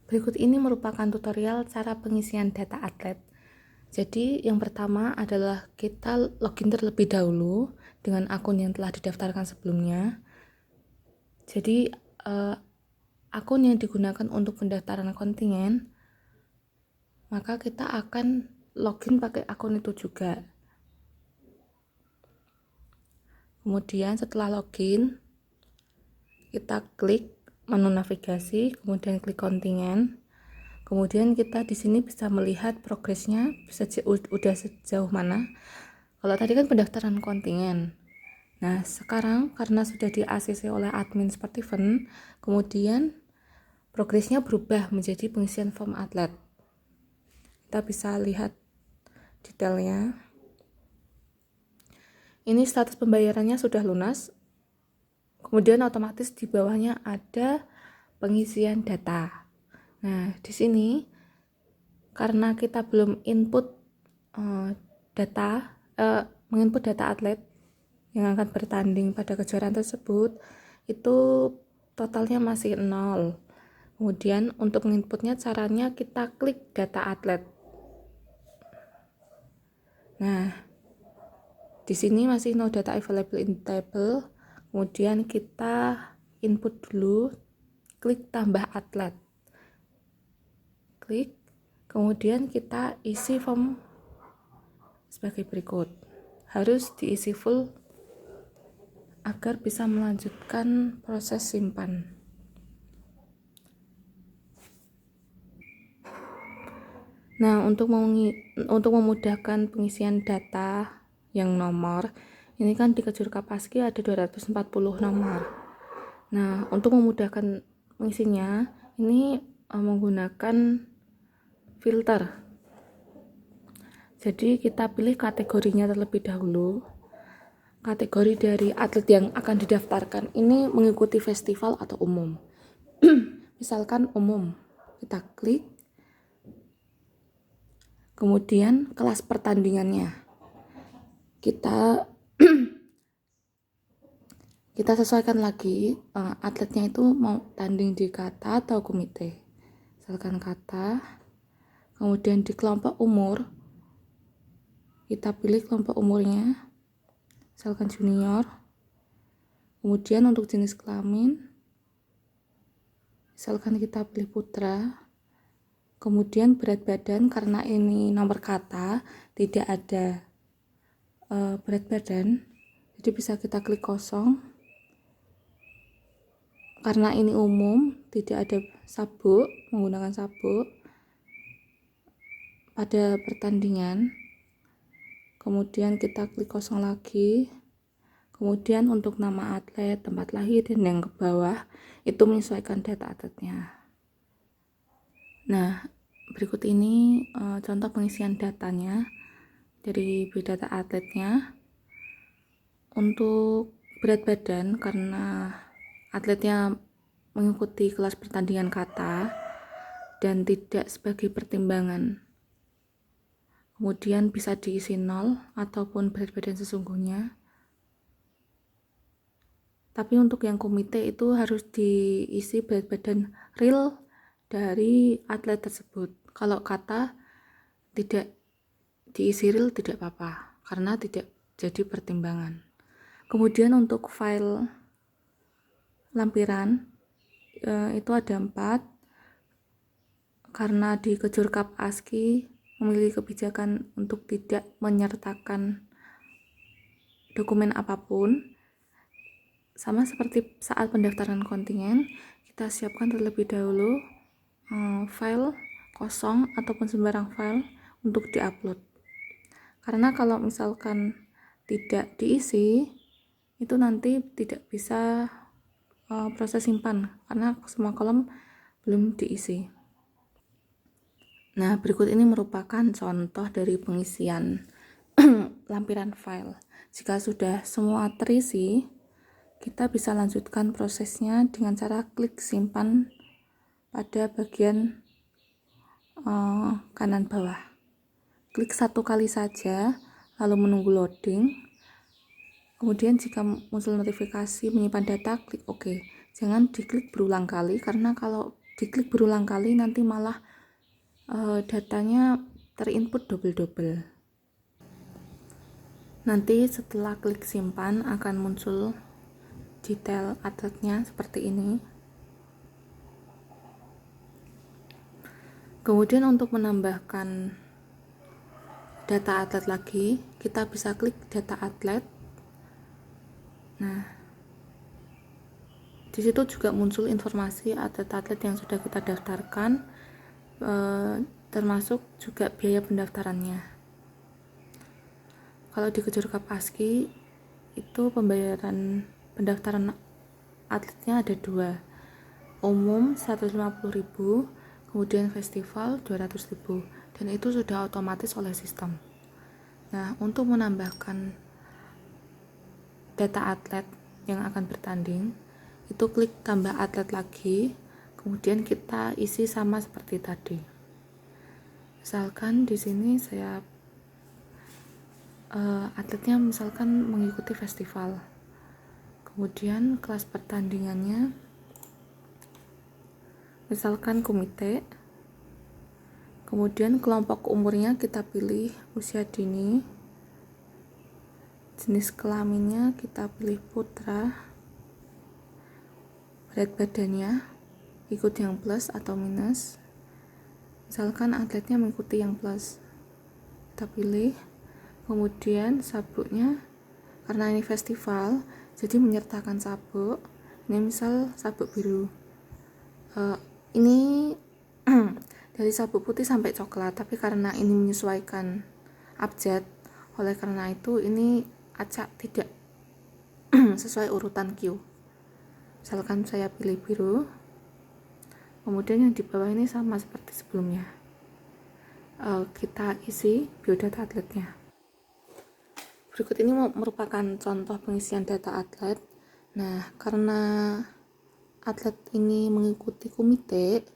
Berikut ini merupakan tutorial cara pengisian data atlet. Jadi yang pertama adalah kita login terlebih dahulu dengan akun yang telah didaftarkan sebelumnya. Jadi akun yang digunakan untuk pendaftaran kontingen, maka kita akan login pakai akun itu juga. Kemudian setelah login, kita klik menu navigasi, kemudian klik kontingen. Kemudian kita di sini bisa melihat progresnya, udah sejauh mana. Kalau tadi kan pendaftaran kontingen. Nah, sekarang karena sudah di ACC oleh admin Sportiven, kemudian progresnya berubah menjadi pengisian form atlet. Kita bisa lihat detailnya. Ini status pembayarannya sudah lunas. Kemudian otomatis di bawahnya ada pengisian data. Nah, di sini karena kita belum menginput data atlet yang akan bertanding pada kejuaraan tersebut, itu totalnya masih 0. Kemudian untuk menginputnya caranya kita klik data atlet. Nah, di sini masih no data available in table. Kemudian kita input dulu, klik tambah atlet. Klik, kemudian kita isi form sebagai berikut. Harus diisi full agar bisa melanjutkan proses simpan. Nah, untuk memudahkan pengisian data yang nomor, ini kan di Kejur Kapaski ada 240 nomor. Nah, untuk memudahkan pengisinya, ini menggunakan filter. Jadi kita pilih kategorinya terlebih dahulu. Kategori dari atlet yang akan didaftarkan ini mengikuti festival atau umum. Misalkan umum, kita klik. Kemudian kelas pertandingannya. Kita sesuaikan lagi atletnya itu mau tanding di kata atau komite. Misalkan kata. Kemudian di kelompok umur, kita pilih kelompok umurnya, misalkan junior. Kemudian untuk jenis kelamin, misalkan kita pilih putra. Kemudian berat badan, karena ini nomor kata, tidak ada berat badan, jadi bisa kita klik kosong. Karena ini umum, tidak ada sabuk, menggunakan sabuk pada pertandingan. Kemudian kita klik kosong lagi. Kemudian untuk nama atlet, tempat lahir, dan yang ke bawah itu menyesuaikan data atletnya. Nah, berikut ini contoh pengisian datanya dari biodata atletnya. Untuk berat badan, karena atletnya mengikuti kelas pertandingan kata dan tidak sebagai pertimbangan, kemudian bisa diisi 0 ataupun berat badan sesungguhnya. Tapi untuk yang komite itu harus diisi berat badan real dari atlet tersebut. Kalau kata tidak diisi real tidak apa-apa, karena tidak jadi pertimbangan. Kemudian untuk file lampiran itu ada 4. Karena di Kejur Kap ASKI memiliki kebijakan untuk tidak menyertakan dokumen apapun, sama seperti saat pendaftaran kontingen, kita siapkan terlebih dahulu file kosong ataupun sembarang file untuk diupload. Karena kalau misalkan tidak diisi, itu nanti tidak bisa proses simpan karena semua kolom belum diisi. Nah, berikut ini merupakan contoh dari pengisian lampiran file. Jika sudah semua terisi, kita bisa lanjutkan prosesnya dengan cara klik simpan pada bagian kanan bawah. Klik 1 kali saja, lalu menunggu loading. Kemudian jika muncul notifikasi menyimpan data, klik OK. Jangan diklik berulang kali, karena kalau diklik berulang kali nanti malah datanya terinput double-double. Nanti setelah klik simpan akan muncul detail atletnya seperti ini. Kemudian untuk menambahkan data atlet lagi, kita bisa klik data atlet. Nah, di situ juga muncul informasi atlet-atlet yang sudah kita daftarkan, termasuk juga biaya pendaftarannya. Kalau di Kejur Kapaski itu pembayaran pendaftaran atletnya ada dua, umum 150.000, kemudian festival 200.000, dan itu sudah otomatis oleh sistem. Nah, untuk menambahkan data atlet yang akan bertanding, itu klik tambah atlet lagi, kemudian kita isi sama seperti tadi. Misalkan di sini saya atletnya misalkan mengikuti festival, kemudian kelas pertandingannya misalkan komite, kemudian kelompok umurnya kita pilih usia dini, jenis kelaminnya kita pilih putra, berat badannya ikut yang plus atau minus, misalkan atletnya mengikuti yang plus, kita pilih. Kemudian sabuknya, karena ini festival jadi menyertakan sabuk, ini misal sabuk biru, ini dari sabuk putih sampai coklat, tapi karena ini menyesuaikan abjad, oleh karena itu ini acak tidak sesuai urutan Q. Misalkan saya pilih biru, kemudian yang di bawah ini sama seperti sebelumnya, kita isi biodata atletnya. Berikut ini merupakan contoh pengisian data atlet. Nah, karena atlet ini mengikuti komite,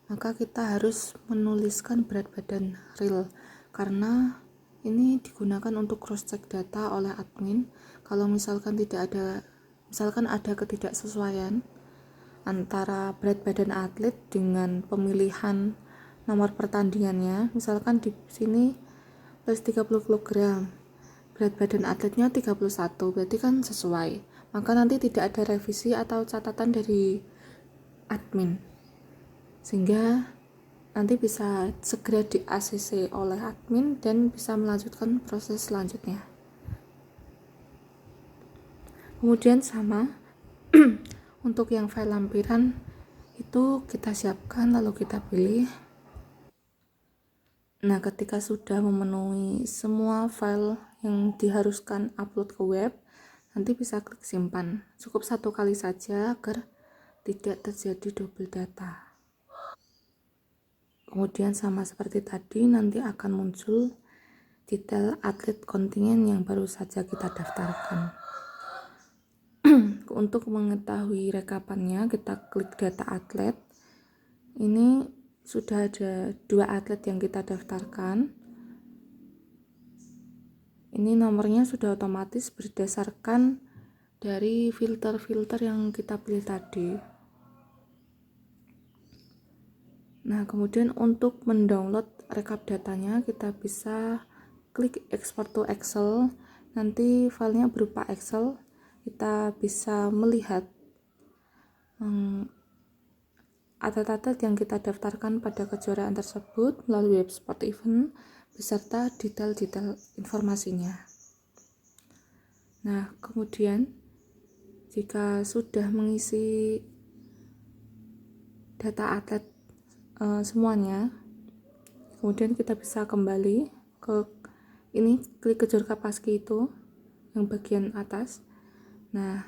maka kita harus menuliskan berat badan real, karena ini digunakan untuk cross check data oleh admin. Kalau misalkan ada ketidaksesuaian antara berat badan atlet dengan pemilihan nomor pertandingannya, misalkan di sini plus 30 kg, berat badan atletnya 31, berarti kan sesuai, maka nanti tidak ada revisi atau catatan dari admin, sehingga nanti bisa segera di ACC oleh admin dan bisa melanjutkan proses selanjutnya. Kemudian sama untuk yang file lampiran itu kita siapkan lalu kita pilih. Nah, ketika sudah memenuhi semua file yang diharuskan upload ke web, nanti bisa klik simpan. Cukup 1 kali saja agar tidak terjadi double data. Kemudian sama seperti tadi, nanti akan muncul detail atlet kontingen yang baru saja kita daftarkan. Untuk mengetahui rekapannya, kita klik data atlet. Ini sudah ada 2 atlet yang kita daftarkan. Ini nomornya sudah otomatis berdasarkan dari filter-filter yang kita pilih tadi. Nah, kemudian untuk mendownload rekap datanya, kita bisa klik export to Excel. Nanti filenya berupa Excel. Kita bisa melihat atlet-atlet yang kita daftarkan pada kejuaraan tersebut melalui web sport event beserta detail-detail informasinya. Nah, kemudian jika sudah mengisi data atlet semuanya, kemudian kita bisa kembali ke ini, klik Kejur Kapaski itu yang bagian atas. Nah,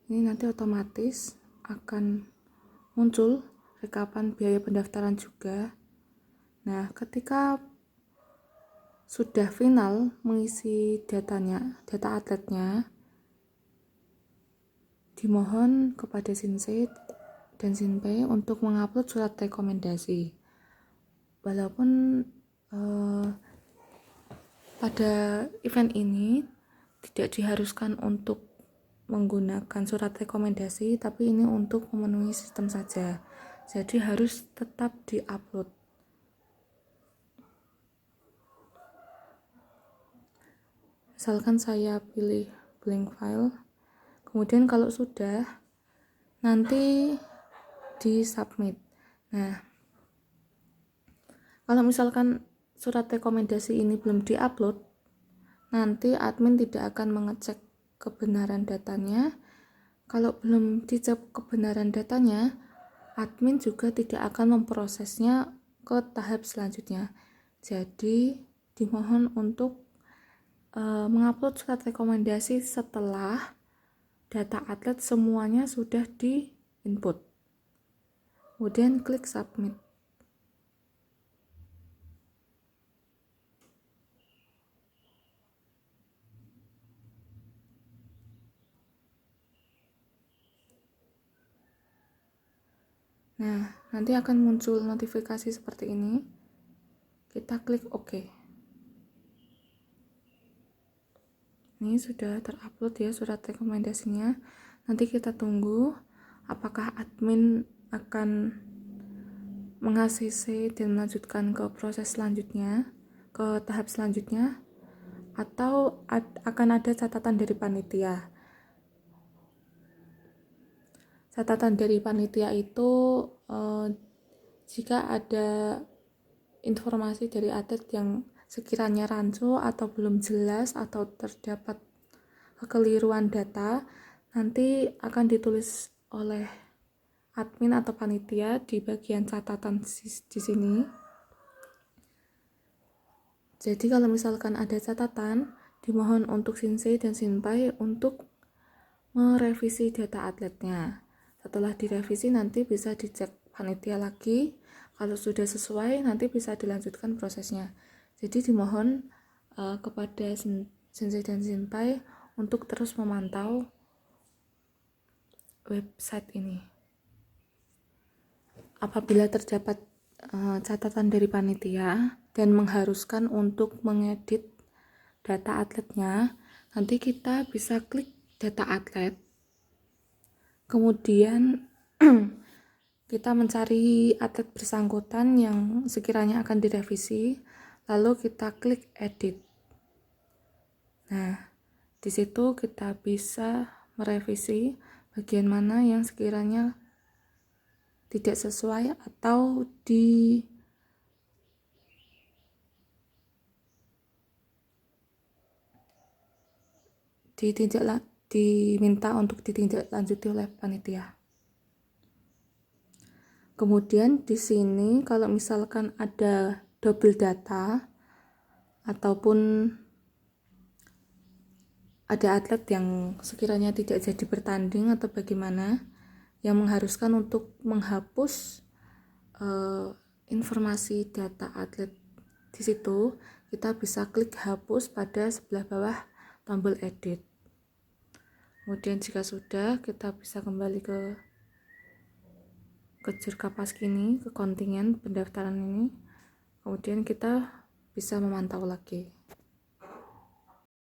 ini nanti otomatis akan muncul rekapan biaya pendaftaran juga. Nah, ketika sudah final mengisi data atletnya, dimohon kepada Sinse dan Sinpe untuk mengupload surat rekomendasi. Walaupun pada event ini tidak diharuskan untuk menggunakan surat rekomendasi, tapi ini untuk memenuhi sistem saja. jadi harus tetap diupload. Misalkan saya pilih blank file, kemudian kalau sudah, nanti di submit. Nah, kalau misalkan surat rekomendasi ini belum diupload, nanti admin tidak akan mengecek kebenaran datanya. Kalau belum dicek kebenaran datanya, admin juga tidak akan memprosesnya ke tahap selanjutnya. Jadi dimohon untuk mengupload surat rekomendasi setelah data atlet semuanya sudah di input. Kemudian klik submit. Nah, nanti akan muncul notifikasi seperti ini. Kita klik OK. Ini sudah terupload ya surat rekomendasinya. Nanti kita tunggu apakah admin akan meng-ACC dan melanjutkan ke proses selanjutnya, ke tahap selanjutnya, atau akan ada catatan dari panitia. Catatan dari panitia itu jika ada informasi dari atlet yang sekiranya rancu atau belum jelas atau terdapat kekeliruan data, nanti akan ditulis oleh admin atau panitia di bagian catatan di sini. Jadi kalau misalkan ada catatan, dimohon untuk Shinsei dan Shinpai untuk merevisi data atletnya. Setelah direvisi nanti bisa dicek panitia lagi. Kalau sudah sesuai nanti bisa dilanjutkan prosesnya. Jadi dimohon kepada Shinsei dan Shinpai untuk terus memantau website ini. Apabila terdapat catatan dari panitia dan mengharuskan untuk mengedit data atletnya, nanti kita bisa klik data atlet. Kemudian kita mencari atlet bersangkutan yang sekiranya akan direvisi, lalu kita klik edit. Nah, di situ kita bisa merevisi bagian mana yang sekiranya tidak sesuai atau diminta untuk ditindaklanjuti oleh panitia. Kemudian di sini kalau misalkan ada double data ataupun ada atlet yang sekiranya tidak jadi bertanding atau bagaimana yang mengharuskan untuk menghapus informasi data atlet di situ, kita bisa klik hapus pada sebelah bawah tombol edit. Kemudian jika sudah, kita bisa kembali ke Jurkapas ini, ke kontingen pendaftaran ini. Kemudian kita bisa memantau lagi.